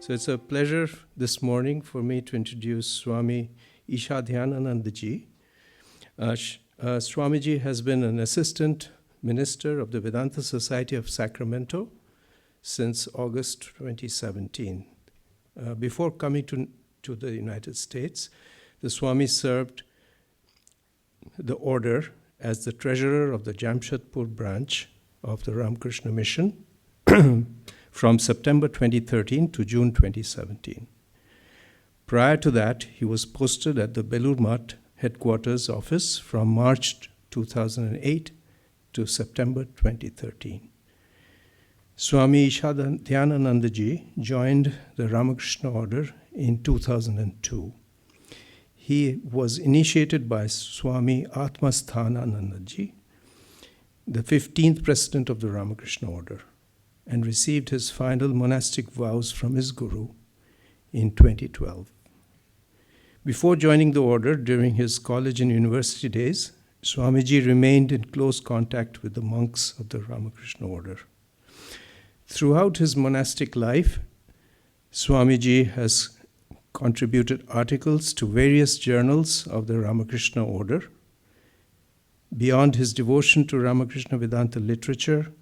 So it's a pleasure this morning for me to introduce Swami Ishadhyanananda ji. Swamiji has been an assistant minister of the Vedanta Society of Sacramento since August 2017. Before coming to the United States, the Swami served the order as the treasurer of the Jamshedpur branch of the Ramakrishna Mission from September 2013 to June 2017. Prior to that, he was posted at the Belur Math Headquarters Office from March 2008 to September 2013. Swami Ishadhyanananda ji joined the Ramakrishna Order in 2002. He was initiated by Swami Atmasthanananda ji, the 15th president of the Ramakrishna Order, and received his final monastic vows from his guru in 2012. Before joining the order during his college and university days, Swamiji remained in close contact with the monks of the Ramakrishna Order. Throughout his monastic life, Swamiji has contributed articles to various journals of the Ramakrishna Order. Beyond his devotion to Ramakrishna-Vedanta literature,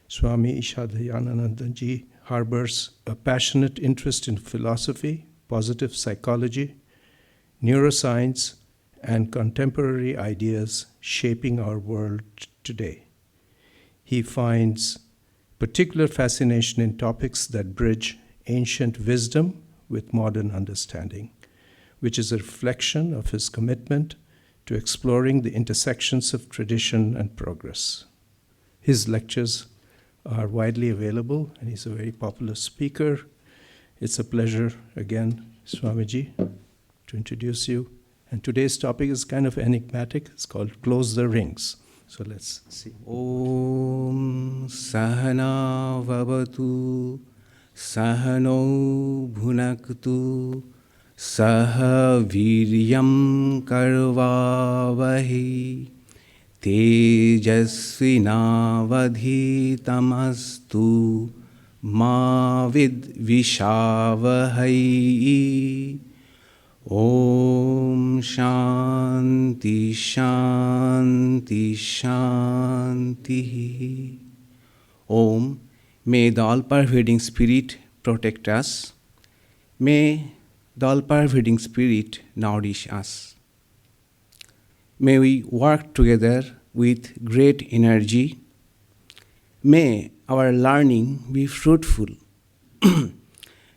Swami Ishadhyanananda ji harbors a passionate interest in philosophy, positive psychology, neuroscience, and contemporary ideas shaping our world today. He finds particular fascination in topics that bridge ancient wisdom with modern understanding, which is a reflection of his commitment to exploring the intersections of tradition and progress. His lectures are widely available, and he's a very popular speaker. It's a pleasure, again, Swamiji, to introduce you. And today's topic is kind of enigmatic. It's called Close the Rings. So let's see. Om Sahana Vavatu Sahano Bhunaktu Saha Viryam Karvavahi Tejasvinavadhitamastu Ma Vidvishavahai. Om Shanti Shanti Shanti. Om, may the all-pervading Spirit protect us. May the all-pervading Spirit nourish us. May we work together with great energy. May our learning be fruitful.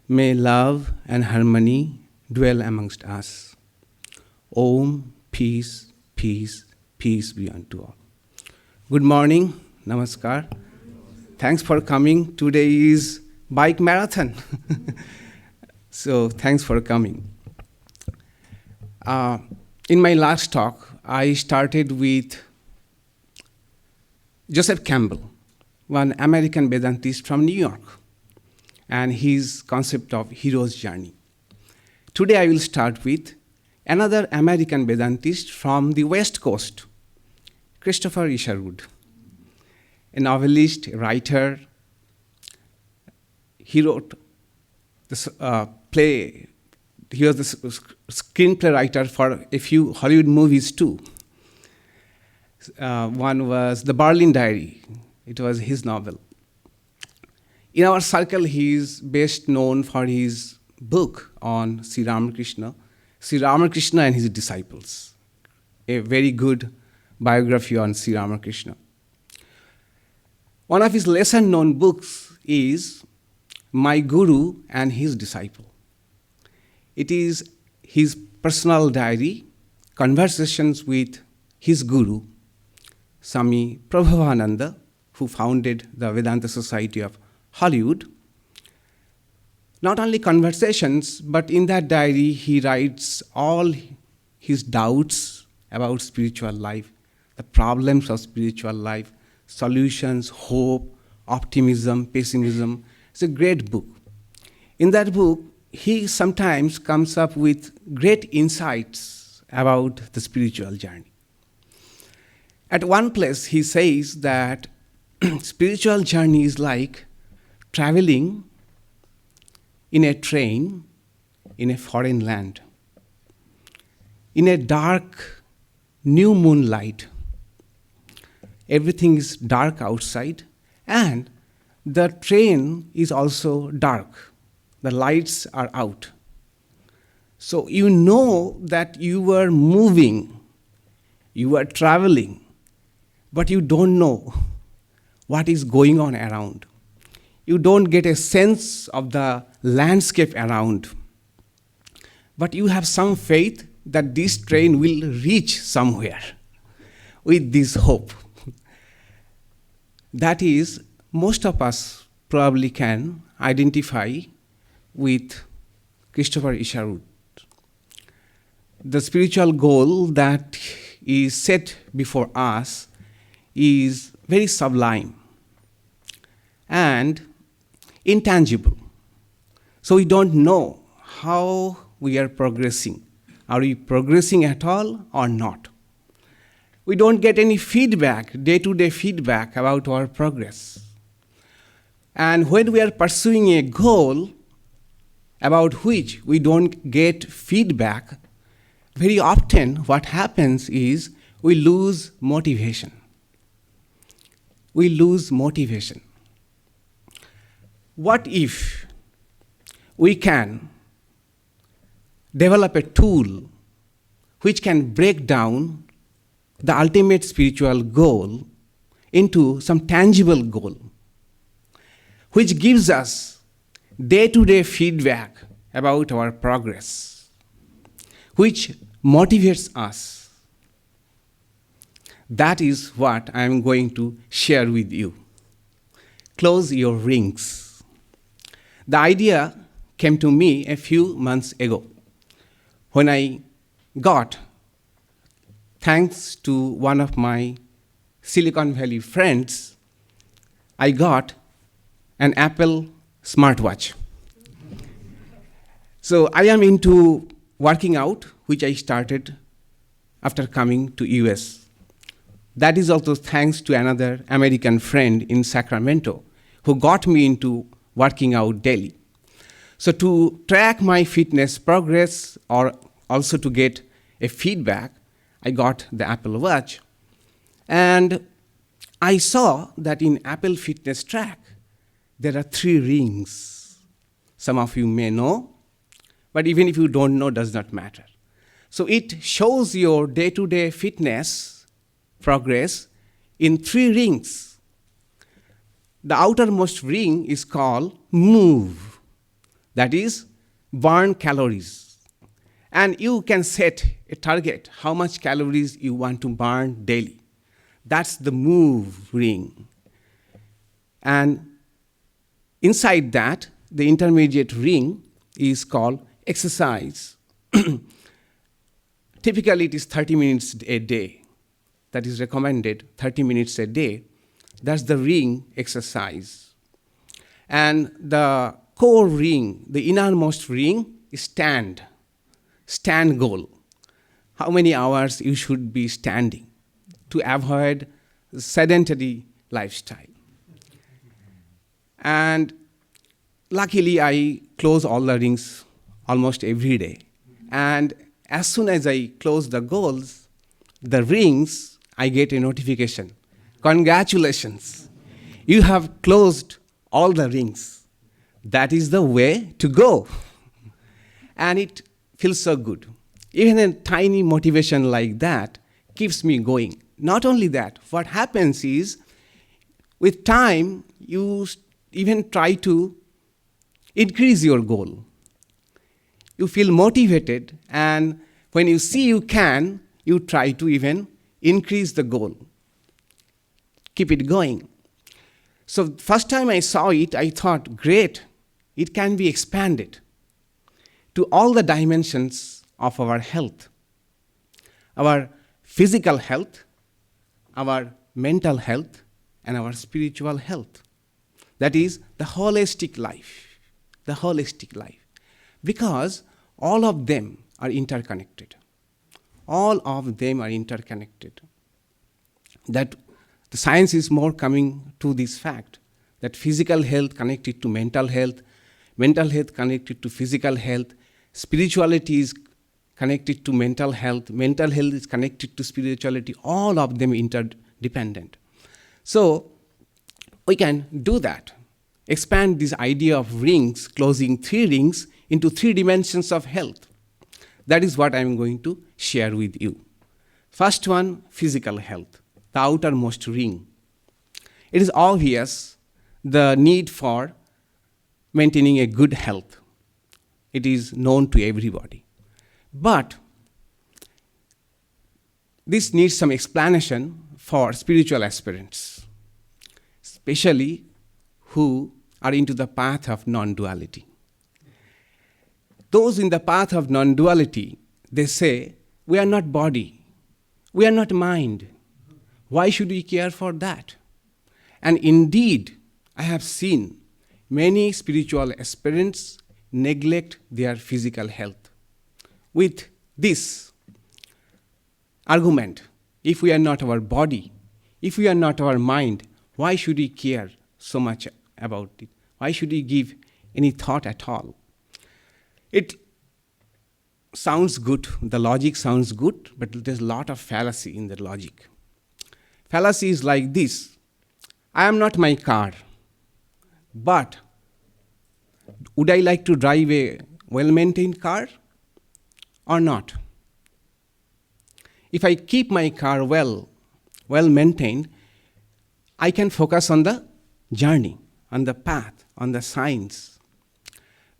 May love and harmony dwell amongst us. Om, peace, peace, peace be unto all. Good morning, namaskar. Thanks for coming. Today is bike marathon. So thanks for coming. In my last talk, I started with Joseph Campbell, one American Vedantist from New York, and his concept of hero's journey. Today I will start with another American Vedantist from the West Coast, Christopher Isherwood, a novelist, a writer. He wrote this play. He was the screenplay writer for a few Hollywood movies too. One was The Berlin Diary. It was his novel. In our circle, he is best known for his book on Sri Ramakrishna and his disciples. A very good biography on Sri Ramakrishna. One of his lesser-known books is My Guru and His Disciple. It is his personal diary, conversations with his guru, Swami Prabhavananda, who founded the Vedanta Society of Hollywood. Not only conversations, but in that diary he writes all his doubts about spiritual life, the problems of spiritual life, solutions, hope, optimism, pessimism. It's a great book. In that book, he sometimes comes up with great insights about the spiritual journey. At one place, he says that spiritual journey is like traveling in a train in a foreign land. In a dark, new moonlight, everything is dark outside, and the train is also dark. The lights are out. So you know that you are moving, you are traveling, but you don't know what is going on around. You don't get a sense of the landscape around. But you have some faith that this train will reach somewhere with this hope. That is, most of us probably can identify with Christopher Isherwood. The spiritual goal that is set before us is very sublime and intangible. So we don't know how we are progressing. Are we progressing at all or not? We don't get any feedback, day-to-day feedback about our progress. And when we are pursuing a goal about which we don't get feedback, very often what happens is we lose motivation. We lose motivation. What if we can develop a tool which can break down the ultimate spiritual goal into some tangible goal, which gives us day-to-day feedback about our progress, which motivates us? That is what I am going to share with you. Close your rings. The idea came to me a few months ago when I got, thanks to one of my Silicon Valley friends, I got an Apple smartwatch. So I am into working out, which I started after coming to US. That is also thanks to another American friend in Sacramento who got me into working out daily. So to track my fitness progress or also to get a feedback, I got the Apple Watch. And I saw that in Apple Fitness Track, there are 3 rings. Some of you may know, but even if you don't know, does not matter. So it shows your day-to-day fitness progress in 3 rings. The outermost ring is called move, that is, burn calories. And you can set a target, how much calories you want to burn daily. That's the move ring. And inside that, the intermediate ring is called exercise. Typically, it is 30 minutes a day. That is recommended, 30 minutes a day. That's the ring exercise. And the core ring, the innermost ring, is stand goal. How many hours you should be standing to avoid sedentary lifestyle. And luckily, I close all the rings almost every day. And as soon as I close the goals, the rings, I get a notification. Congratulations, you have closed all the rings. That is the way to go. And it feels so good. Even a tiny motivation like that keeps me going. Not only that, what happens is, with time, you even try to increase your goal. You feel motivated, and when you see you can, you try to even increase the goal. Keep it going. So first time I saw it, I thought, great, it can be expanded to all the dimensions of our health. Our physical health, our mental health, and our spiritual health. That is the holistic life. The holistic life. Because all of them are interconnected. All of them are interconnected. That the science is more coming to this fact, that physical health connected to mental health, mental health connected to physical health, spirituality is connected to mental health is connected to spirituality, all of them interdependent. So we can do that, expand this idea of rings, closing 3 rings into 3 dimensions of health. That is what I am going to share with you. First one, physical health, the outermost ring. It is obvious the need for maintaining a good health. It is known to everybody. But this needs some explanation for spiritual aspirants, especially who are into the path of non-duality. Those in the path of non-duality, they say, we are not body, we are not mind. Why should we care for that? And indeed, I have seen many spiritual aspirants neglect their physical health with this argument: if we are not our body, if we are not our mind, why should we care so much about it? Why should we give any thought at all? It sounds good, the logic sounds good, but there's a lot of fallacy in the logic. Fallacy is like this: I am not my car, but would I like to drive a well-maintained car or not? If I keep my car well-maintained, I can focus on the journey, on the path, on the signs.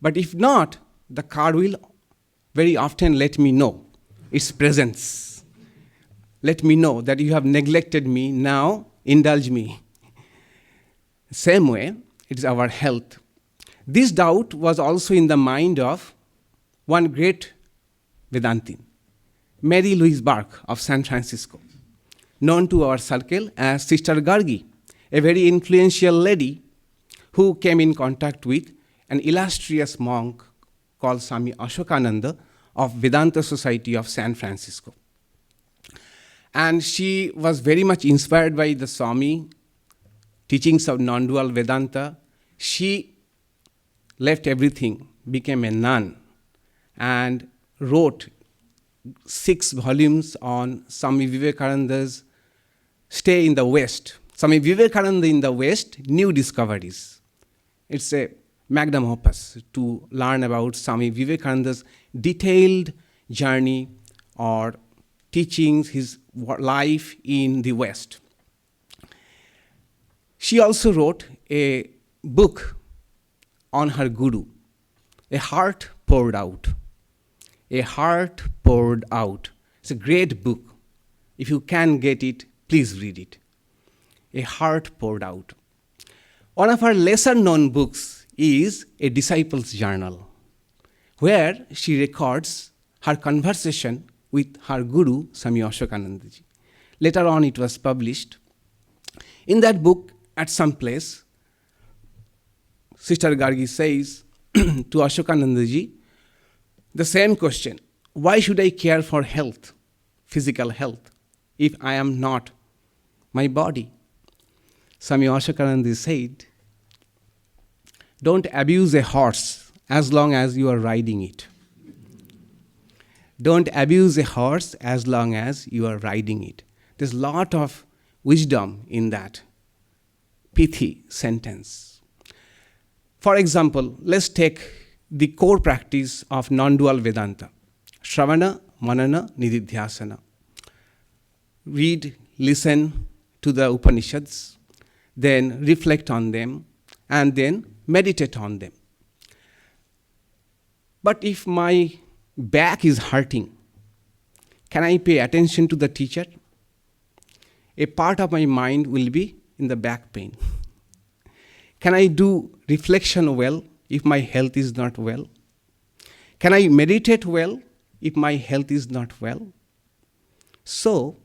But if not, the car will very often let me know its presence. Let me know that you have neglected me, now indulge me. Same way, it is our health. This doubt was also in the mind of one great Vedantin, Mary Louise Burke of San Francisco, known to our circle as Sister Gargi, a very influential lady who came in contact with an illustrious monk called Swami Ishadhyanananda of Vedanta Society of San Francisco. And she was very much inspired by the Swami teachings of non-dual Vedanta. She left everything, became a nun, and wrote 6 volumes on Swami Vivekananda's stay in the West. Swami Vivekananda in the West, New Discoveries. It's a magnum opus to learn about Swami Vivekananda's detailed journey or teachings, his life in the West. She also wrote a book on her guru, A Heart Poured Out. A Heart Poured Out. It's a great book. If you can get it, please read it. A Heart Poured Out. One of her lesser known books is A Disciple's Journal, where she records her conversation with her guru, Swami Ishadhyanananda ji. Later on, it was published. In that book, at some place, Sister Gargi says to Ishadhyananda ji the same question: why should I care for health, physical health, if I am not my body? Swami Ishadhyananda said, don't abuse a horse as long as you are riding it. Don't abuse a horse as long as you are riding it. There's a lot of wisdom in that pithy sentence. For example, let's take the core practice of non-dual Vedanta: Shravana, Manana, Nididhyasana. Read, listen to the Upanishads, then reflect on them, and then meditate on them. But if my back is hurting, can I pay attention to the teacher? A part of my mind will be in the back pain. Can I do reflection well if my health is not well? Can I meditate well if my health is not well? So,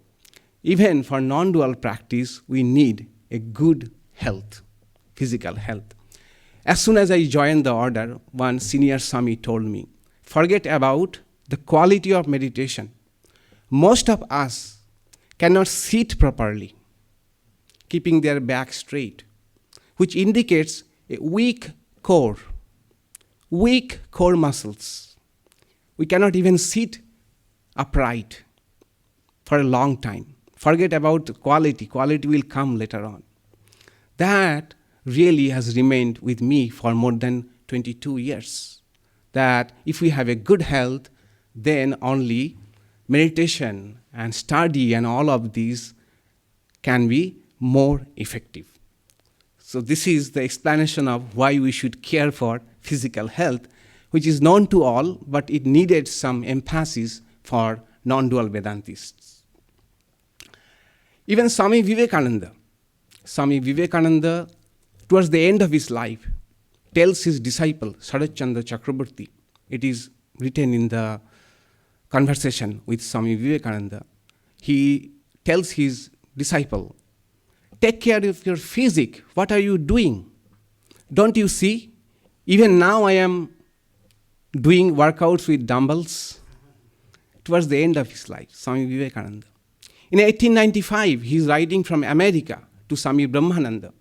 even for non-dual practice, we need a good health, physical health. As soon as I joined the order, one senior Swami told me, forget about the quality of meditation. Most of us cannot sit properly, keeping their back straight, which indicates a weak core, weak core muscles. We cannot even sit upright for a long time. Forget about quality. Quality will come later on. That really has remained with me for more than 22 years. That if we have a good health, then only meditation and study and all of these can be more effective. So this is the explanation of why we should care for physical health, which is known to all, but it needed some emphasis for non-dual Vedantists. Even Swami Vivekananda, towards the end of his life, tells his disciple, Sharat Chandra Chakraborty, it is written in the conversation with Swami Vivekananda, he tells his disciple, take care of your physique. What are you doing? Don't you see? Even now I am doing workouts with dumbbells. Towards the end of his life, Swami Vivekananda. In 1895, he is writing from America to Swami Brahmananda,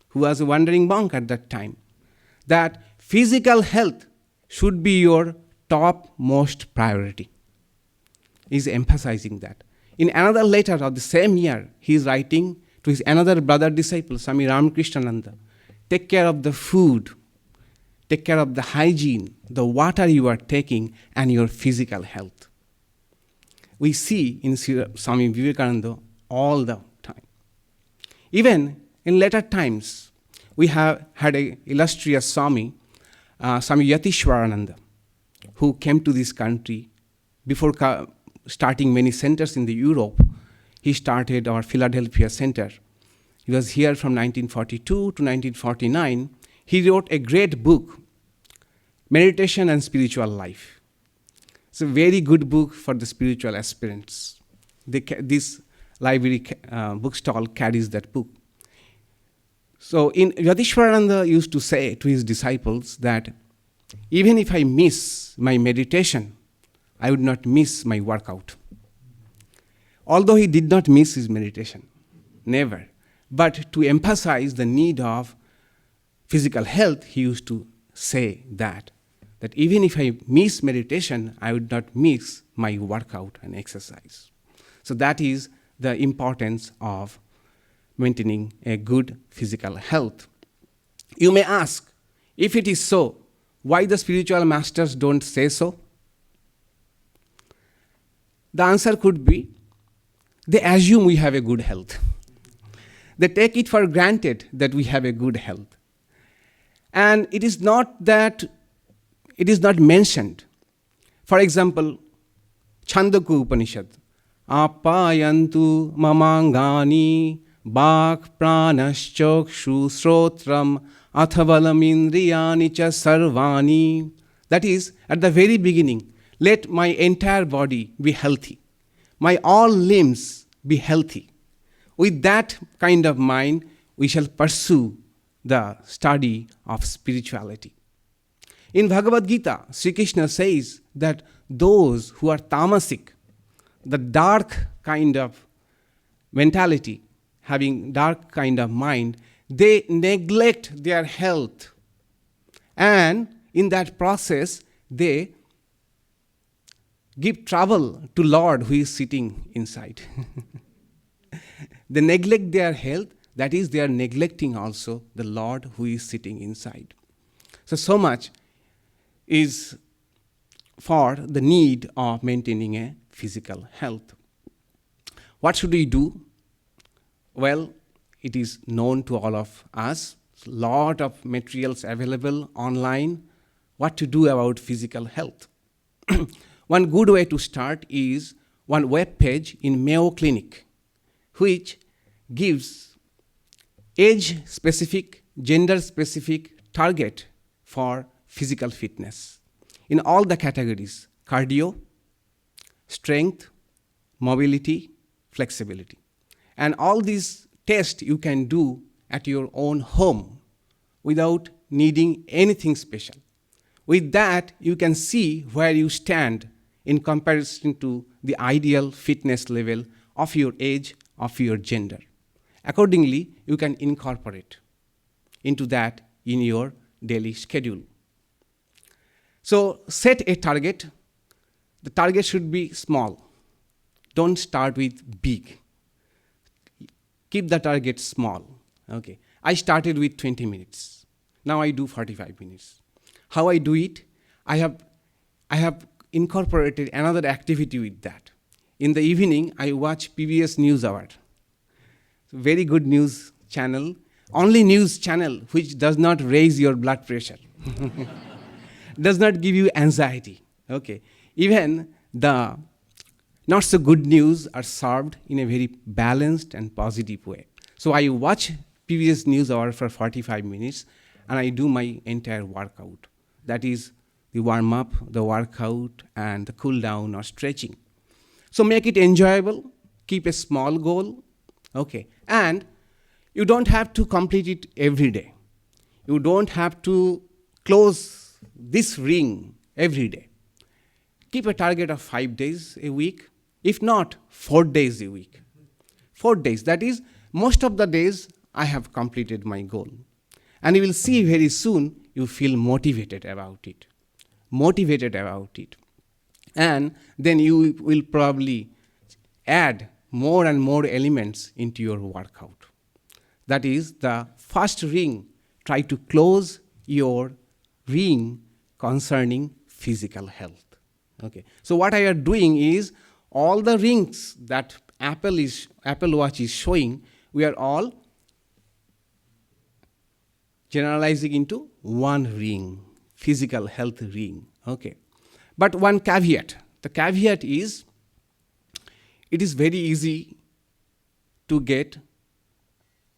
who was a wandering monk at that time, that physical health should be your topmost priority. He is emphasizing that. In another letter of the same year, he is writing to his another brother disciple, Swami Ramakrishna-Vedanta, take care of the food, take care of the hygiene, the water you are taking, and your physical health. We see in Swami Vivekananda all the time. Even in later times, we have had an illustrious Swami, Swami Yatishwarananda, who came to this country before starting many centers in the Europe. He started our Philadelphia center. He was here from 1942 to 1949. He wrote a great book, Meditation and Spiritual Life. It's a very good book for the spiritual aspirants. This library bookstall carries that book. So Yatishwarananda used to say to his disciples that even if I miss my meditation, I would not miss my workout. Although he did not miss his meditation, never. But to emphasize the need of physical health, he used to say that even if I miss meditation, I would not miss my workout and exercise. So that is the importance of maintaining a good physical health. You may ask, if it is so, why the spiritual masters don't say so? The answer could be, they assume we have a good health. They take it for granted that we have a good health. And it is not mentioned. For example, Chandogya Upanishad, Apayantu mamangani bak pranaschokshu srotram athabalamindriyani cha sarvani. That is, at the very beginning, let my entire body be healthy. My all limbs be healthy. With that kind of mind, we shall pursue the study of spirituality. In Bhagavad Gita, Sri Krishna says that those who are tamasic, the dark kind of mentality, having dark kind of mind, they neglect their health. And in that process, they give trouble to Lord who is sitting inside. They neglect their health, that is, they are neglecting also the Lord who is sitting inside. So much is for the need of maintaining a physical health. What should we do? Well, it is known to all of us. A lot of materials available online. What to do about physical health? One good way to start is one web page in Mayo Clinic, which gives age-specific, gender-specific target for physical fitness in all the categories: cardio, strength, mobility, flexibility. And all these tests you can do at your own home without needing anything special. With that, you can see where you stand in comparison to the ideal fitness level of your age, of your gender. Accordingly, you can incorporate into that in your daily schedule. So set a target. The target should be small. Don't start with big. Keep the target small. Okay. I started with 20 minutes. Now I do 45 minutes. How I do it? I have incorporated another activity with that. In the evening, I watch PBS News Hour. Very good news channel. Only news channel which does not raise your blood pressure. Does not give you anxiety. Okay. Even the not so good news are served in a very balanced and positive way. So I watch PBS News Hour for 45 minutes and I do my entire workout. That is the warm-up, the workout, and the cool-down or stretching. So make it enjoyable, keep a small goal, okay? And you don't have to complete it every day. You don't have to close this ring every day. Keep a target of 5 days a week, if not 4 days a week. 4 days, that is, most of the days I have completed my goal. And you will see very soon you feel motivated about it. And then you will probably add more and more elements into your workout. That is, the first ring, try to close your ring concerning physical health. Okay. So what I am doing is, all the rings that Apple Watch is showing, we are all generalizing into one ring, physical health ring. Okay. But one caveat. The caveat is, it is very easy to get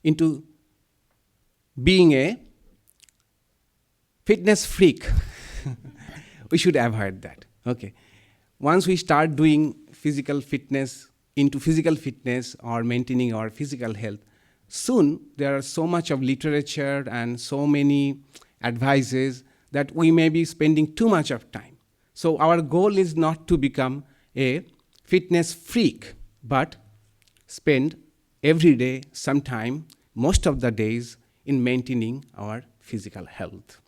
into being a fitness freak. We should avoid that. Okay. Once we start doing physical fitness or maintaining our physical health, soon there are so much of literature and so many advices that we may be spending too much of time. So our goal is not to become a fitness freak, but spend every day some time, most of the days, in maintaining our physical health.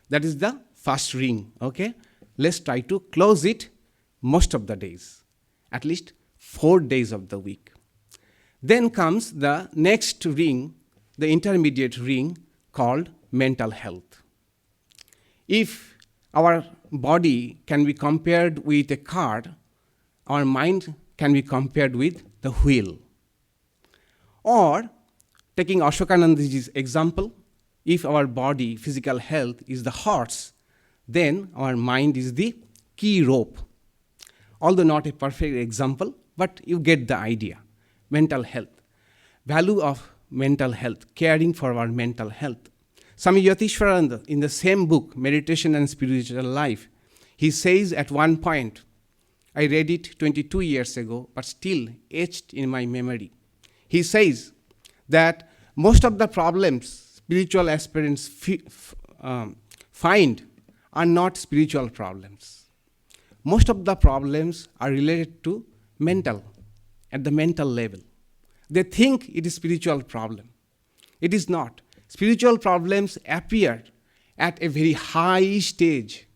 That is the first ring, okay? Let's try to close it most of the days, at least 4 days of the week. Then comes the next ring, the intermediate ring called mental health. If our body can be compared with a car, our mind can be compared with the wheel. Or, taking Ashokanandaji's example, if our body, physical health, is the horse, then our mind is the key rope. Although not a perfect example, but you get the idea. Mental health. Value of mental health, caring for our mental health. Swami Ishadhyanananda, in the same book, Meditation and Spiritual Life, he says at one point, I read it 22 years ago, but still etched in my memory. He says that most of the problems spiritual aspirants find are not spiritual problems. Most of the problems are related to mental, at the mental level. They think it is spiritual problem. It is not. Spiritual problems appear at a very high stage,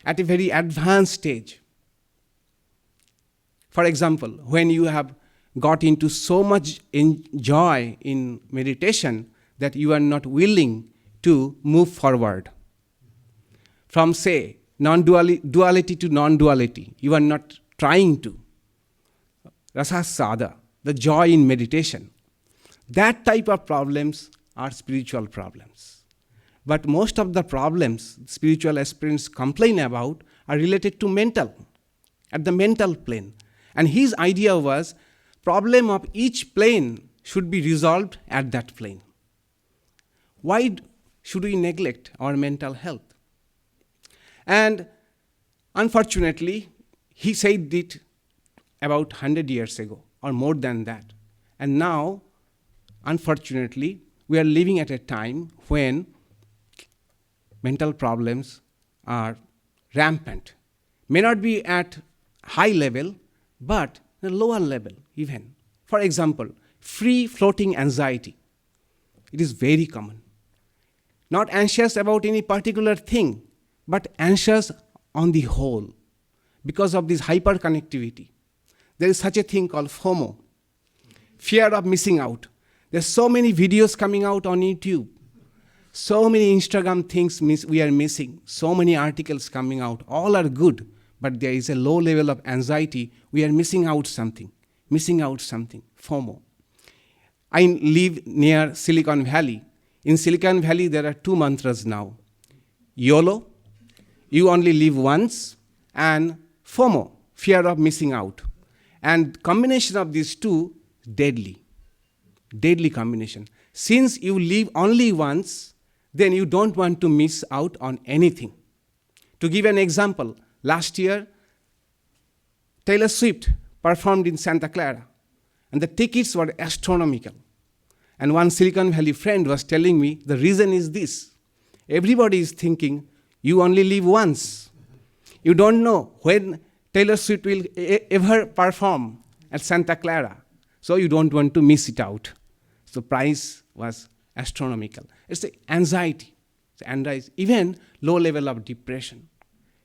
at a very advanced stage. For example, when you have got into so much joy in meditation that you are not willing to move forward. From, say, duality to non-duality, you are not trying to. Rasasada, the joy in meditation. That type of problems are spiritual problems. But most of the problems spiritual aspirants complain about are related to mental, at the mental plane. And his idea was, problem of each plane should be resolved at that plane. Why should we neglect our mental health? And unfortunately, he said it about 100 years ago, or more than that. And now, unfortunately, we are living at a time when mental problems are rampant. May not be at high level, but at a lower level even. For example, free-floating anxiety. It is very common. Not anxious about any particular thing, but anxious on the whole because of this hyperconnectivity. There is such a thing called FOMO, fear of missing out. There's so many videos coming out on YouTube, so many Instagram things we are missing, so many articles coming out. All are good, but there is a low level of anxiety. We are missing out something, FOMO. I live near Silicon Valley. In Silicon Valley, there are two mantras now. YOLO, you only live once, and FOMO, fear of missing out. And combination of these two, deadly combination. Since you live only once, then you don't want to miss out on anything. To give an example, last year, Taylor Swift performed in Santa Clara, and the tickets were astronomical. And one Silicon Valley friend was telling me the reason is this. Everybody is thinking, you only live once. You don't know when Taylor Swift will ever perform at Santa Clara. So you don't want to miss it out. So price was astronomical. It's the anxiety. Even low level of depression,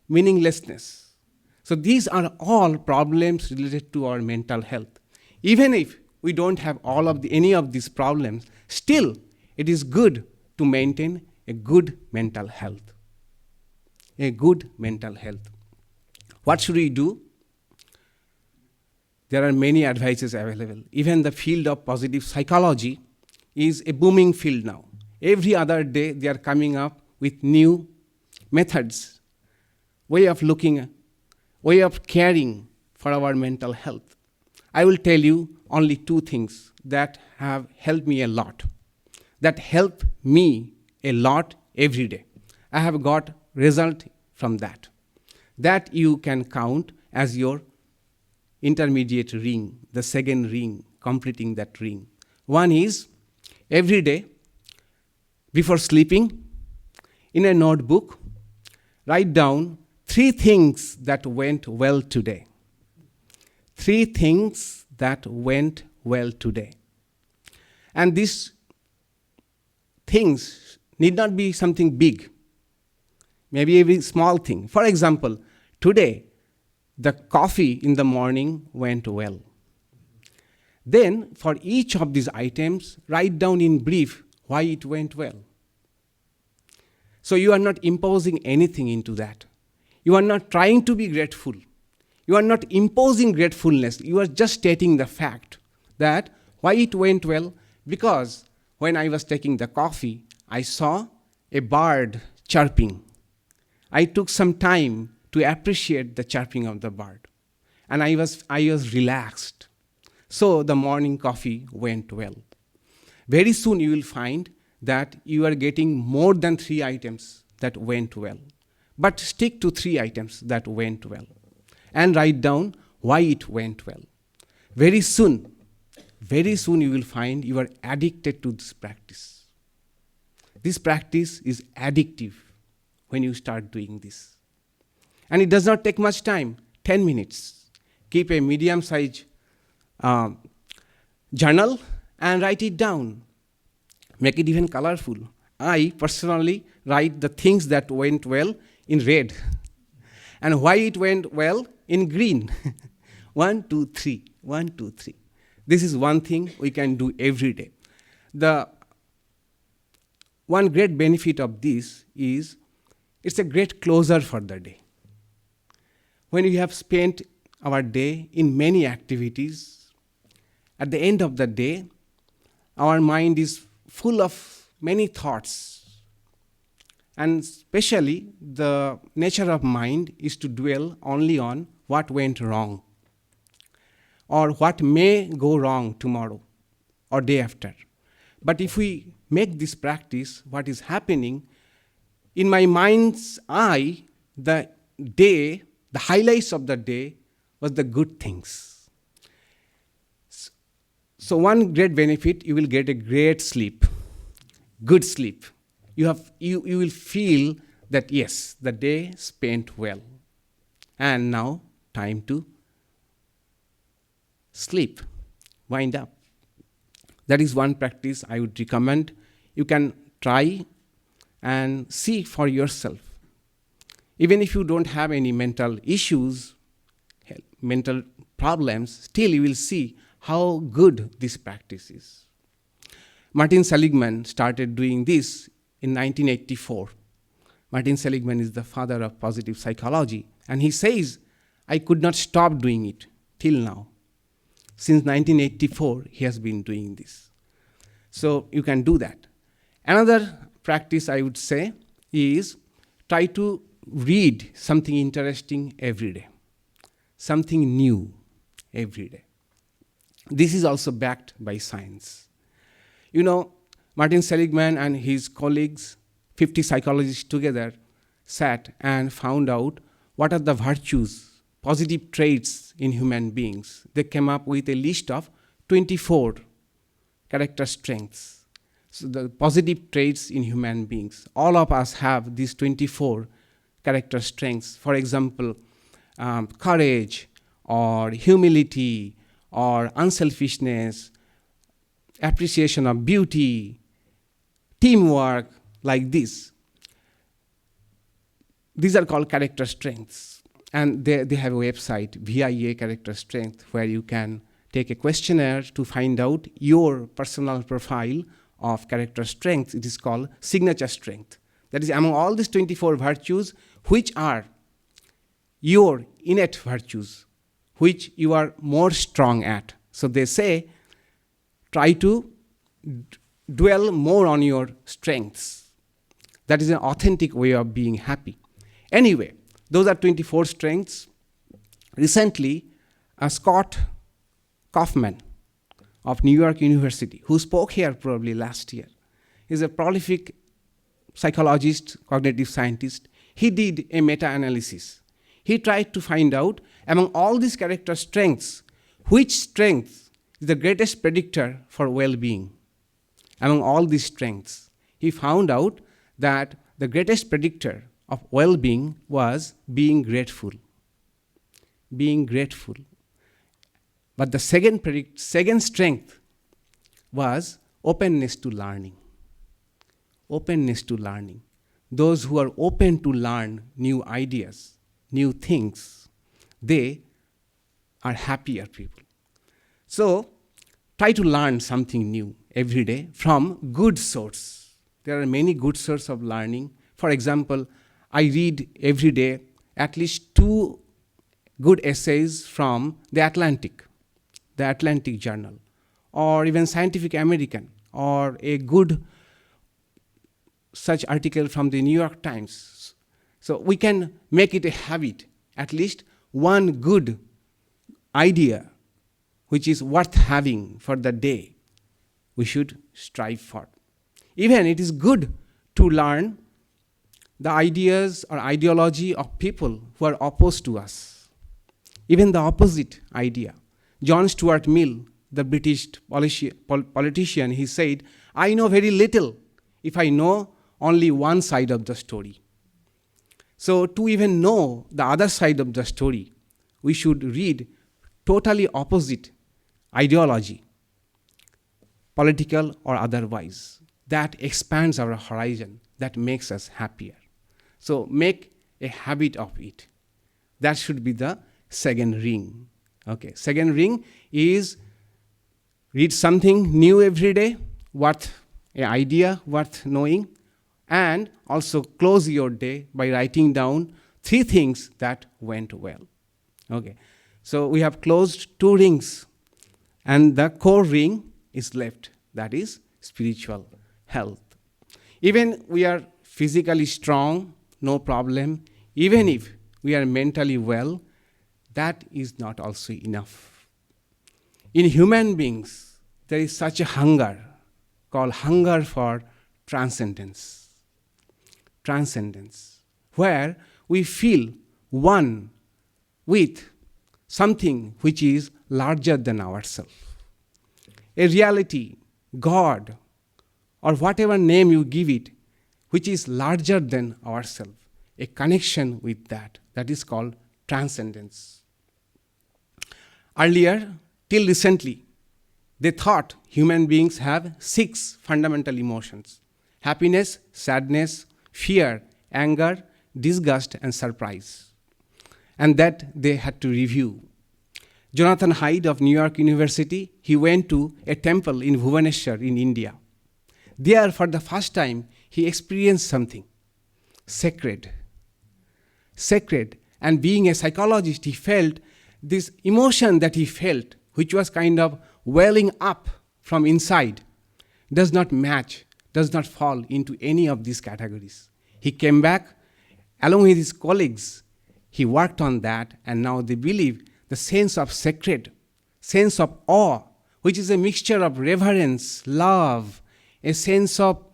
meaninglessness. So these are all problems related to our mental health. Even if we don't have any of these problems, still it is good to maintain a good mental health. What should we do? There are many advices available. Even the field of positive psychology is a booming field now. Every other day they are coming up with new methods, way of looking, way of caring for our mental health. I will tell you only two things that have helped me a lot. That help me a lot every day. I have got result from that. That you can count as your intermediate ring, the second ring, completing that ring. One is, every day, before sleeping, in a notebook, write down 3 things that went well today. 3 things that went well today. And these things need not be something big. Maybe a small thing. For example, today, the coffee in the morning went well. Then, for each of these items, write down in brief why it went well. So you are not imposing anything into that. You are not trying to be grateful. You are not imposing gratefulness. You are just stating the fact that why it went well, because when I was taking the coffee, I saw a bird chirping. I took some time to appreciate the chirping of the bird. And I was relaxed. So the morning coffee went well. Very soon you will find that you are getting more than 3 items that went well. But stick to 3 items that went well. And write down why it went well. Very soon you will find you are addicted to this practice. This practice is addictive when you start doing this. And it does not take much time, 10 minutes. Keep a medium-sized journal and write it down. Make it even colorful. I personally write the things that went well in red. And why it went well in green. 1, 2, 3. 1, 2, 3. This is one thing we can do every day. The one great benefit of this is it's a great closer for the day. When we have spent our day in many activities, at the end of the day, our mind is full of many thoughts. And especially the nature of mind is to dwell only on what went wrong or what may go wrong tomorrow or day after. But if we make this practice, what is happening, in my mind's eye, the highlights of the day was the good things. So one great benefit, you will get a great sleep, good sleep. You will feel that yes, the day spent well. And now, time to sleep, wind up. That is one practice I would recommend. You can try and see for yourself. Even if you don't have any mental issues, mental problems, still you will see how good this practice is. Martin Seligman started doing this in 1984. Martin Seligman is the father of positive psychology, and he says, I could not stop doing it till now. Since 1984, he has been doing this. So you can do that. Another practice I would say is try to read something interesting every day, something new every day. This is also backed by science. You know, Martin Seligman and his colleagues, 50 psychologists together, sat and found out what are the virtues, positive traits in human beings. They came up with a list of 24 character strengths. So the positive traits in human beings. All of us have these 24 character strengths. For example, courage, or humility, or unselfishness, appreciation of beauty, teamwork, like this. These are called character strengths. And they have a website, VIA Character Strength, where you can take a questionnaire to find out your personal profile of character strengths. It is called signature strength. That is, among all these 24 virtues, which are your innate virtues, which you are more strong at. So they say, try to dwell more on your strengths. That is an authentic way of being happy. Anyway, those are 24 strengths. Recently, Scott Kaufman of New York University, who spoke here probably last year, is a prolific psychologist, cognitive scientist. He did a meta-analysis. He tried to find out, among all these character strengths, which strength is the greatest predictor for well-being. Among all these strengths, he found out that the greatest predictor of well-being was being grateful. Being grateful. But the second strength was openness to learning. Openness to learning. Those who are open to learn new ideas, new things, they are happier people. So, try to learn something new every day from good source. There are many good sources of learning. For example, I read every day at least 2 good essays from The Atlantic Journal, or even Scientific American, or a good such article from the New York Times. So we can make it a habit, at least one good idea which is worth having for the day, we should strive for. Even it is good to learn the ideas or ideology of people who are opposed to us. Even the opposite idea. John Stuart Mill, the British politician, he said, I know very little if I know only one side of the story. So to even know the other side of the story, we should read totally opposite ideology, political or otherwise. That expands our horizon, that makes us happier. So make a habit of it. That should be the second ring. Okay, second ring is read something new every day, worth an idea, worth knowing, and also close your day by writing down 3 things that went well. Okay, so we have closed 2 rings, and the core ring is left, that is spiritual health. Even we are physically strong, no problem. Even if we are mentally well, that is not also enough. In human beings, there is such a hunger called hunger for transcendence. Transcendence, where we feel one with something which is larger than ourselves. A reality, God, or whatever name you give it, which is larger than ourselves. A connection with that is called transcendence. Earlier, till recently, they thought human beings have 6 fundamental emotions: happiness, sadness, fear, anger, disgust and surprise, and that they had to review. Jonathan Hyde of New York University, he went to a temple in Bhubaneswar in India. There, for the first time, he experienced something sacred. Sacred. And being a psychologist, he felt this emotion that he felt, which was kind of welling up from inside, does not match, does not fall into any of these categories. He came back, along with his colleagues, he worked on that, and now they believe the sense of sacred, sense of awe, which is a mixture of reverence, love, a sense of,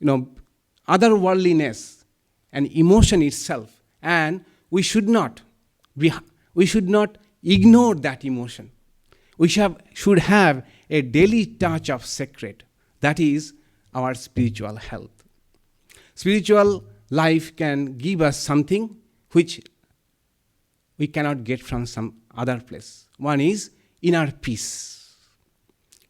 otherworldliness and emotion itself. And we should not ignore that emotion. We should have a daily touch of sacred. That is our spiritual health. Spiritual life can give us something which we cannot get from some other place. One is inner peace.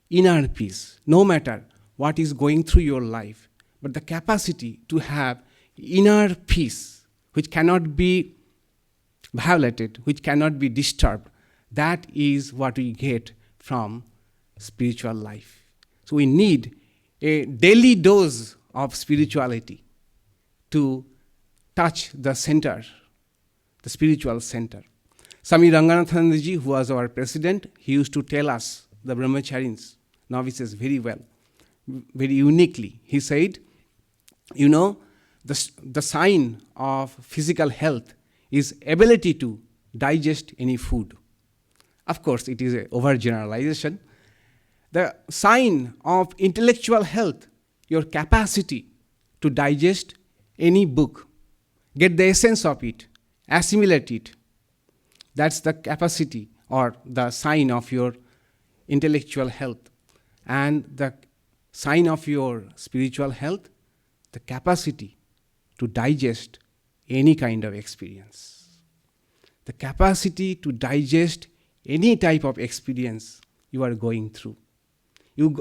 Inner peace. No matter what is going through your life, but the capacity to have inner peace, which cannot be violated, which cannot be disturbed, that is what we get from spiritual life. So we need a daily dose of spirituality to touch the center, the spiritual center. Swami Ranganathanandaji, who was our president, he used to tell us, the brahmacharis, novices, very well, very uniquely. He said, the sign of physical health is ability to digest any food. Of course, it is an overgeneralization. The sign of intellectual health, your capacity to digest any book, get the essence of it, assimilate it. That's the capacity or the sign of your intellectual health. And the sign of your spiritual health, the capacity to digest any kind of experience. The capacity to digest any type of experience you are going through.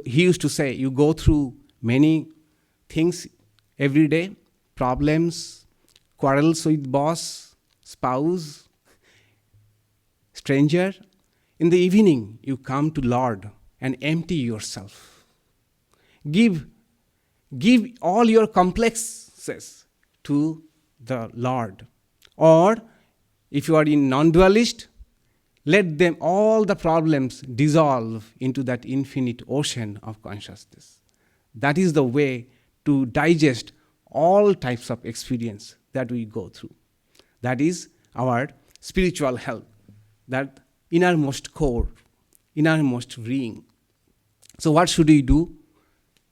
He used to say, you go through many things every day, problems, quarrels with boss, spouse, stranger. In the evening, you come to Lord and empty yourself. Give all your complexes to the Lord. Or, if you are in non-dualist, let them, all the problems dissolve into that infinite ocean of consciousness. That is the way to digest all types of experience that we go through. That is our spiritual health, that innermost core, innermost being. So what should we do?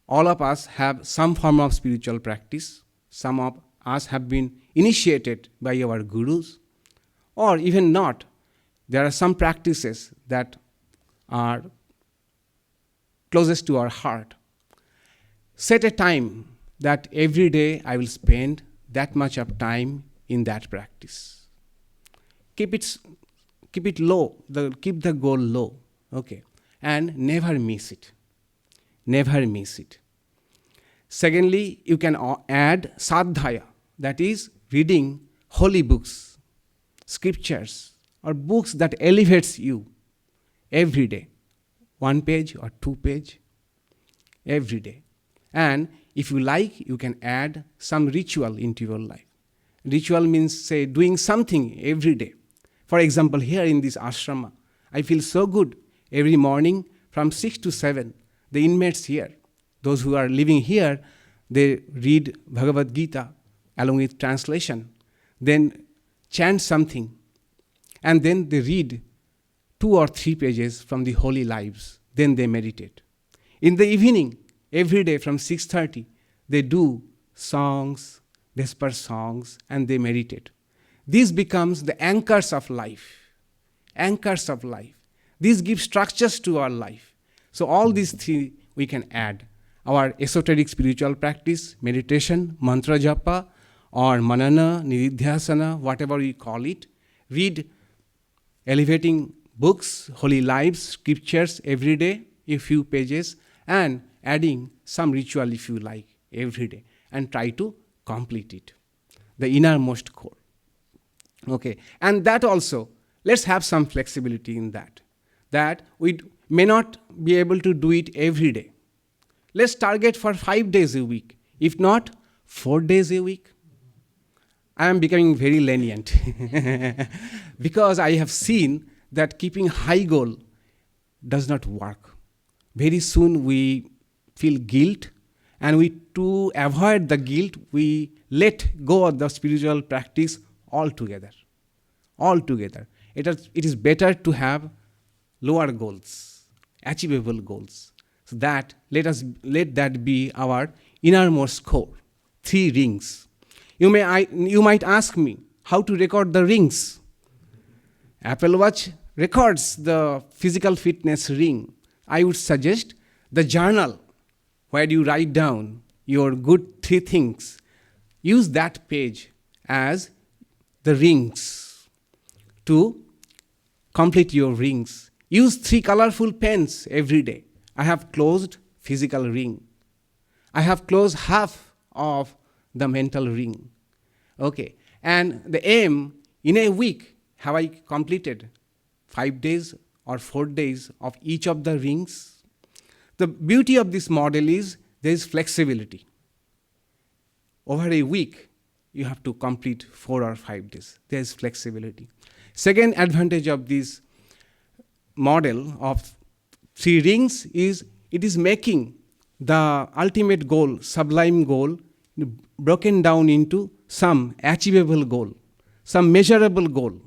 All of us have some form of spiritual practice. Some of us have been initiated by our gurus, or even not. There are some practices that are closest to our heart. Set a time that every day I will spend that much of time in that practice. Keep it low, keep the goal low, okay? And never miss it. Never miss it. Secondly, you can add sadhya, that is reading holy books, scriptures, or books that elevates you every day. 1 page or 2 page every day. And if you like, you can add some ritual into your life. Ritual means, say, doing something every day. For example, here in this ashrama, I feel so good every morning from 6 to 7. The inmates here, those who are living here, they read Bhagavad Gita along with translation, then chant something, and then they read 2 or 3 pages from the holy lives. Then they meditate. In the evening, every day from 6:30, they do songs, vesper songs, and they meditate. These becomes the anchors of life. Anchors of life. These give structures to our life. So all these 3 we can add. Our esoteric spiritual practice, meditation, mantra japa, or manana, nididhyasana, whatever we call it. Read elevating books, holy lives, scriptures every day, a few pages, and adding some ritual if you like every day, and try to complete it. the innermost core. Okay, and that also, let's have some flexibility in that we may not be able to do it every day. Let's target for 5 days a week, if not 4 days a week. I am becoming very lenient because I have seen that keeping high goal does not work. Very soon we feel guilt, and to avoid the guilt, we let go of the spiritual practice altogether. It is better to have lower goals, achievable goals. So that let that be our innermost core. 3 rings. You might ask me how to record the rings. Apple Watch records the physical fitness ring. I would suggest the journal where you write down your good 3 things. Use that page as the rings to complete your rings. Use 3 colorful pens every day. I have closed physical ring. I have closed half of the mental ring. Okay, and the aim, in a week, have I completed 5 days or 4 days of each of the rings? The beauty of this model is there is flexibility. Over a week, you have to complete 4 or 5 days. There is flexibility. Second advantage of this model of 3 rings is it is making the ultimate goal, sublime goal, broken down into some achievable goal, some measurable goal,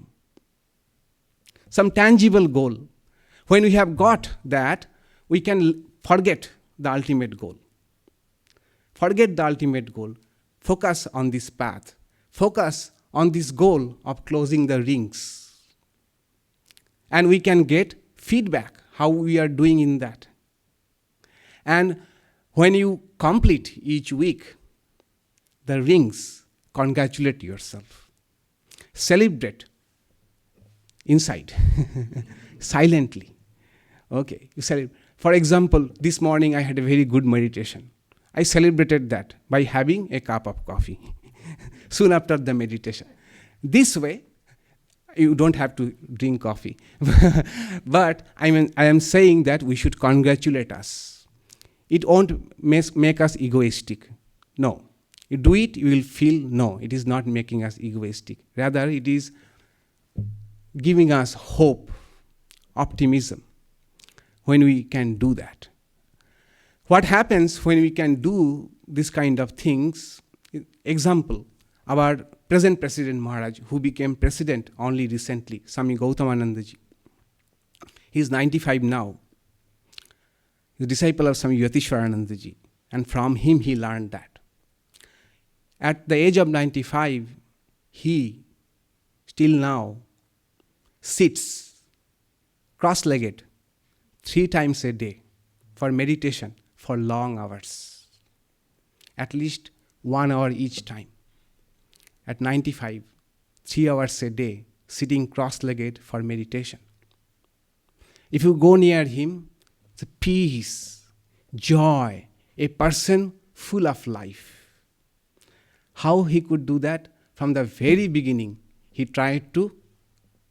some tangible goal. When we have got that, we can forget the ultimate goal. Forget the ultimate goal. Focus on this path. Focus on this goal of closing the rings. And we can get feedback how we are doing in that. And when you complete each week the rings, congratulate yourself. Celebrate inside, silently. Okay, you celebrate. For example, this morning I had a very good meditation. I celebrated that by having a cup of coffee soon after the meditation. This way, you don't have to drink coffee. But I am saying that we should congratulate us. It won't make us egoistic. No. You do it, you will feel, no, it is not making us egoistic. Rather, it is giving us hope, optimism, when we can do that. What happens when we can do this kind of things? Example, our present President Maharaj, who became president only recently, Swami Gautamananda ji. He is 95 now. He is a disciple of Swami Yatishwarananda ji. And from him he learned that. At the age of 95, he still now sits cross-legged 3 times a day for meditation for long hours, at least 1 hour each time. At 95, 3 hours a day, sitting cross-legged for meditation. If you go near him, it's a peace, joy, a person full of life. How he could do that? From the very beginning, he tried to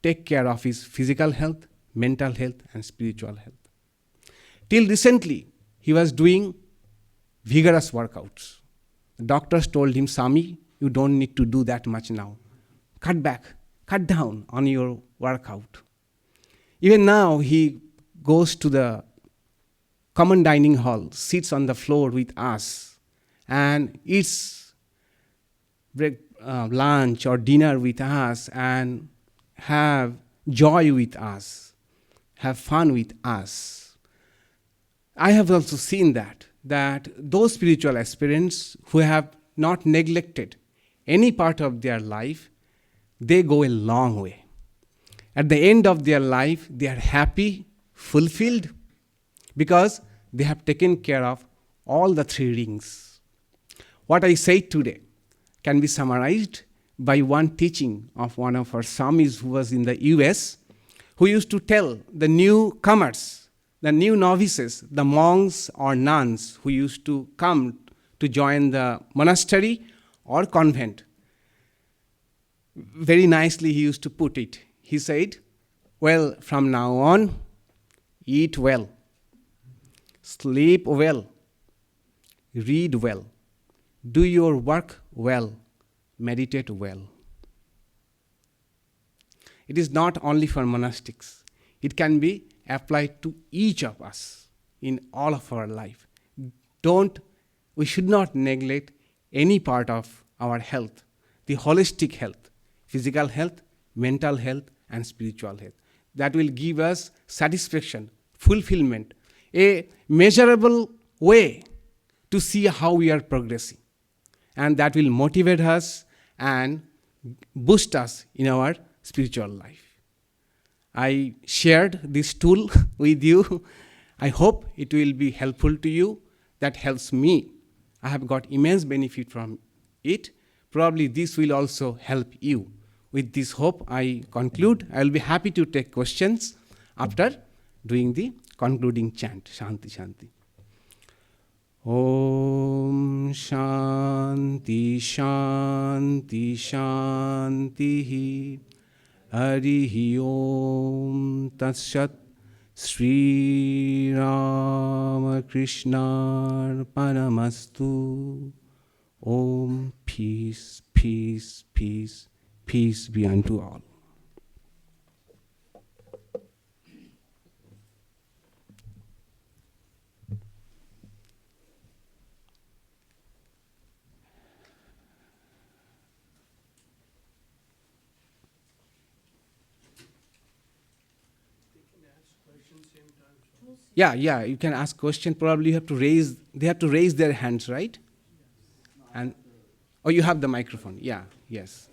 take care of his physical health, mental health, and spiritual health. Till recently, he was doing vigorous workouts. The doctors told him, Swami, you don't need to do that much now. Cut back, cut down on your workout. Even now, he goes to the common dining hall, sits on the floor with us, and eats lunch or dinner with us, and have joy with us, have fun with us. I have also seen that those spiritual aspirants who have not neglected any part of their life, they go a long way. At the end of their life, they are happy, fulfilled, because they have taken care of all the 3 rings. What I say today can be summarized by one teaching of one of our Swamis who was in the US, who used to tell the newcomers, the new novices, the monks or nuns who used to come to join the monastery or convent, very nicely he used to put it. He said, well, from now on, eat well, sleep well, read well, do your work well, meditate well. It is not only for monastics. It can be applied to each of us in all of our life. We should not neglect any part of our health, the holistic health, physical health, mental health, and spiritual health. That will give us satisfaction, fulfillment, a measurable way to see how we are progressing. And that will motivate us and boost us in our spiritual life. I shared this tool with you. I hope it will be helpful to you. That helps me. I have got immense benefit from it. Probably this will also help you. With this hope, I conclude. I will be happy to take questions after doing the concluding chant. Shanti, Shanti. Om Shanti, Shanti, Shanti. Harihi Om Tat Sat. Sri Ramakrishna Paramastu. Om, peace, peace, peace, peace be unto all. Yeah, you can ask question. Probably they have to raise their hands, right? And you have the microphone. Yeah, yes.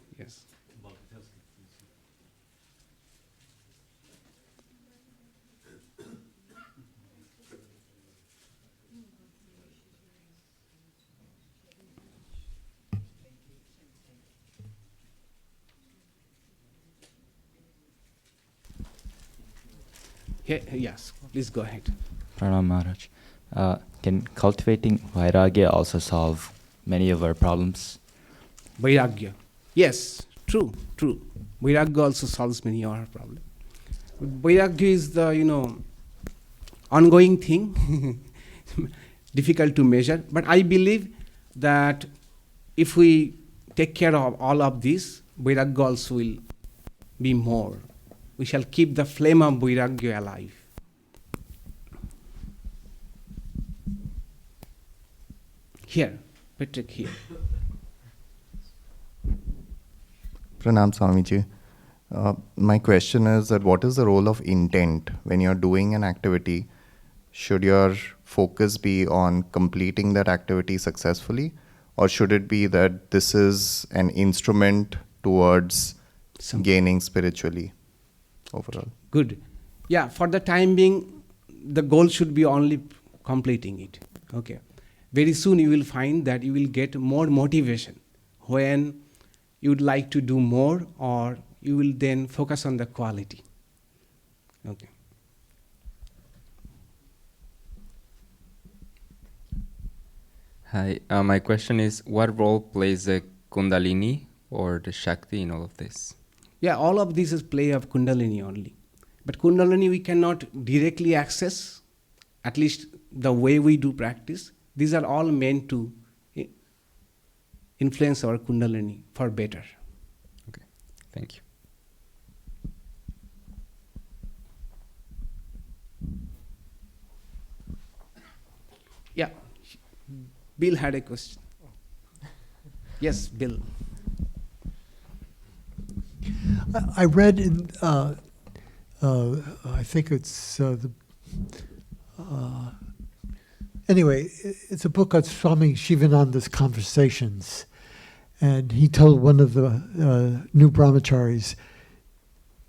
Yes, please go ahead. Pranam Maharaj. Can cultivating vairagya also solve many of our problems? Vairagya. Yes, true. Vairagya also solves many of our problems. Vairagya is the, ongoing thing, difficult to measure. But I believe that if we take care of all of this, vairagya also will be more. We shall keep the flame of vairagya alive. Here, Patrick, here. Pranam Swamiji. My question is that what is the role of intent when you're doing an activity? Should your focus be on completing that activity successfully, or should it be that this is an instrument towards gaining spiritually overall? Good. Yeah, for the time being, the goal should be only completing it. Okay. Very soon you will find that you will get more motivation when you would like to do more, or you will then focus on the quality. Okay. Hi, my question is, what role plays the Kundalini or the Shakti in all of this? Yeah, all of this is play of Kundalini only. But Kundalini we cannot directly access, at least the way we do practice. These are all meant to influence our Kundalini for better. Okay, thank you. Yeah, Bill had a question. Yes, Bill. I read in, I think it's anyway, it's a book on Swami Shivananda's Conversations. And he told one of the new brahmacharis,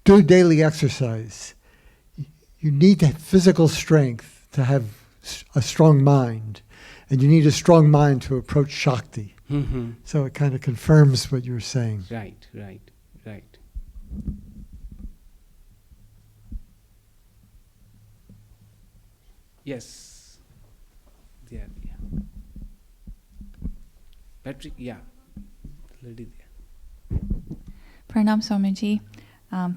do daily exercise. You need physical strength to have a strong mind. And you need a strong mind to approach Shakti. Mm-hmm. So it kind of confirms what you're saying. Right. Yes. There, yeah. Patrick, yeah. Lady there. Pranam Swamiji.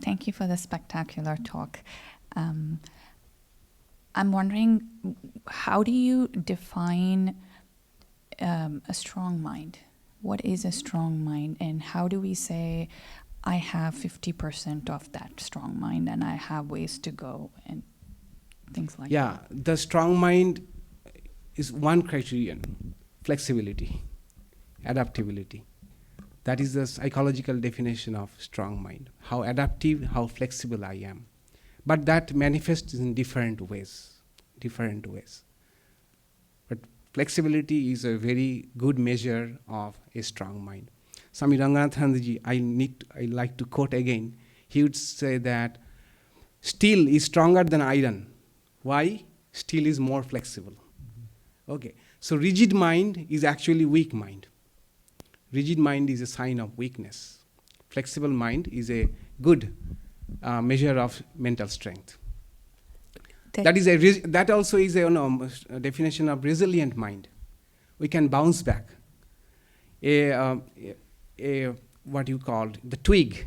Thank you for the spectacular talk. I'm wondering, how do you define a strong mind? What is a strong mind, and how do we say, I have 50% of that strong mind and I have ways to go and things like that? Yeah, the strong mind is one criterion: flexibility, adaptability. That is the psychological definition of strong mind. How adaptive, how flexible I am. But that manifests in different ways. But flexibility is a very good measure of a strong mind. Swami Ranganathanandaji, I like to quote again. He would say that steel is stronger than iron. Why? Steel is more flexible. Okay, so rigid mind is actually weak mind. Rigid mind is a sign of weakness. Flexible mind is a good measure of mental strength. That also is a definition of resilient mind. We can bounce back. What you call the twig.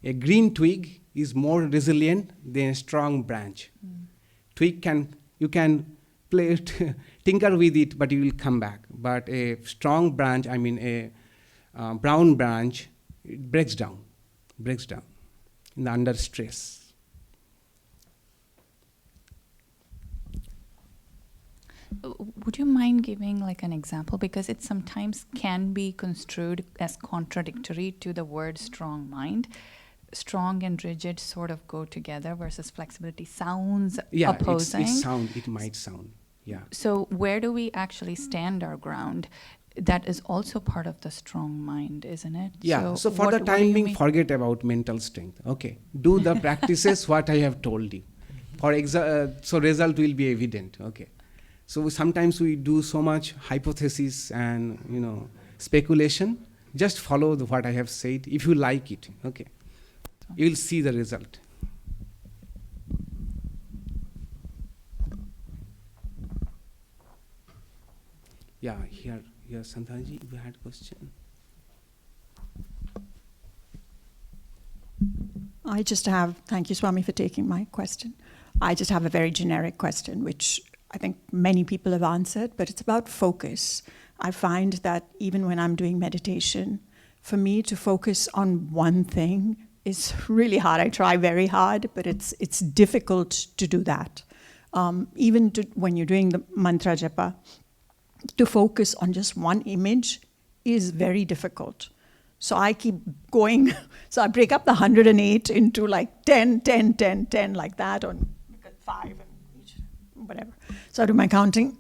A green twig is more resilient than a strong branch. Twig you can play it, tinker with it, but you will come back. But a strong branch, a brown branch, it breaks down under stress. Would you mind giving like an example? Because it sometimes can be construed as contradictory to the word strong mind. Strong and rigid sort of go together versus flexibility sounds opposing. It might sound. Yeah. So where do we actually stand our ground? That is also part of the strong mind, isn't it? Yeah. So for the time being, forget about mental strength. Okay. Do the practices what I have told you. So result will be evident. Okay. So sometimes we do so much hypothesis and speculation. Just follow what I have said. If you like it, okay, you will see the result. Yeah, here, Santanaji, you had a question. Thank you, Swami, for taking my question. I just have a very generic question, which I think many people have answered, but it's about focus. I find that even when I'm doing meditation, for me to focus on one thing is really hard. I try very hard, but it's difficult to do that. Even when you're doing the mantra japa, to focus on just one image is very difficult. So I keep going. So I break up the 108 into like 10, 10, 10, 10, like that, or 5 and each, whatever. So I do my counting.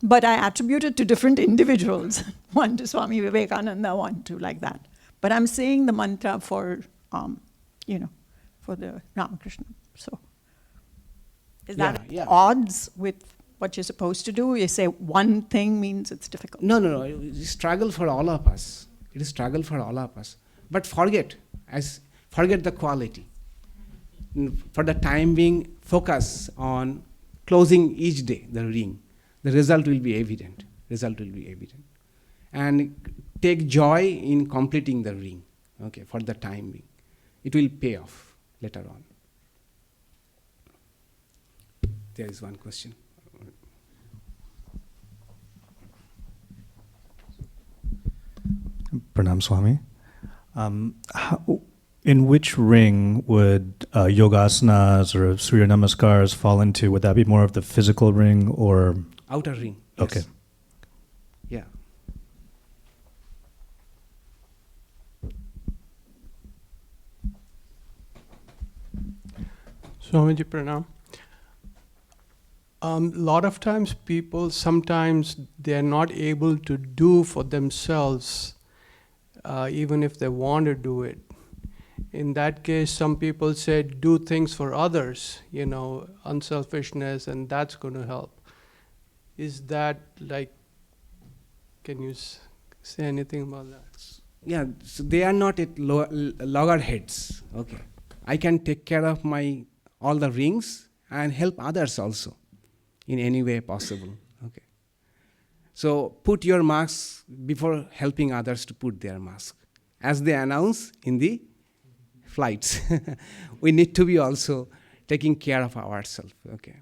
But I attribute it to different individuals. One to Swami Vivekananda, one to like that. But I'm saying the mantra for, for the Ramakrishna. So is that odds with what you're supposed to do? You say one thing means it's difficult. No. It's a struggle for all of us. It is a struggle for all of us. But forget the quality. For the time being, focus on closing each day the ring. The result will be evident. And take joy in completing the ring. Okay, for the time being. It will pay off later on. There is one question. Pranam Swami. In which ring would yogasanas or Surya Namaskars fall into? Would that be more of the physical ring or? Outer ring. Okay. Yes. Yeah. Swamiji Pranam. A lot of times sometimes they're not able to do for themselves, even if they want to do it. In that case, some people say, do things for others, unselfishness, and that's going to help. Is that can you say anything about that? Yeah, so they are not at loggerheads. Okay. I can take care of all the rings and help others also in any way possible. Okay. So put your mask before helping others to put their mask. as they announce in the flights. We need to be also taking care of ourselves. Okay.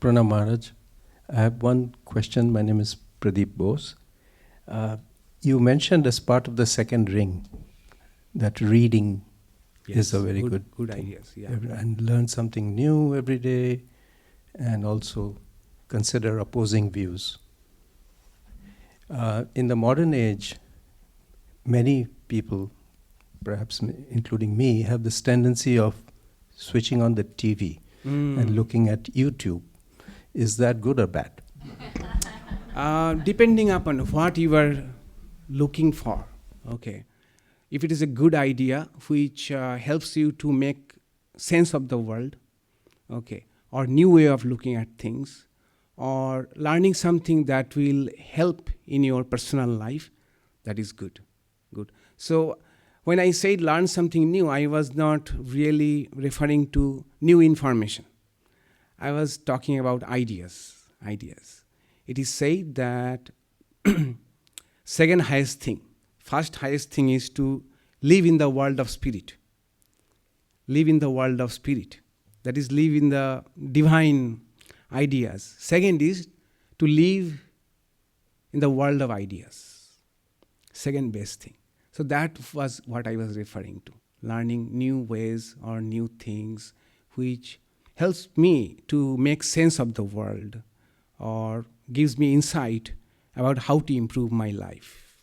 Pranam Maharaj, I have one question. My name is Pradeep Bose. You mentioned as part of the second ring that reading is a very good thing. ideas, Yeah. and learn something new every day, and also consider opposing views. In the modern age, many people, perhaps including me, have this tendency of switching on the TV and looking at YouTube. Is that good or bad? Depending upon what you are looking for. Okay. If it is a good idea which helps you to make sense of the world, okay, or new way of looking at things, or learning something that will help in your personal life, that is good. Good. So when I said learn something new, I was not really referring to new information. I was talking about ideas. It is said that second highest thing, first highest thing is to live in the world of spirit. Live in the world of spirit. That is, live in the divine ideas. Second is to live in the world of ideas. Second best thing. So that was what I was referring to. Learning new ways or new things which helps me to make sense of the world or gives me insight about how to improve my life.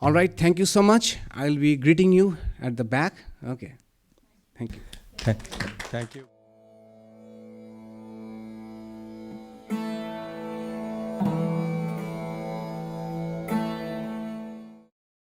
All right, thank you so much. I'll be greeting you at the back. Okay, thank you. Thank you.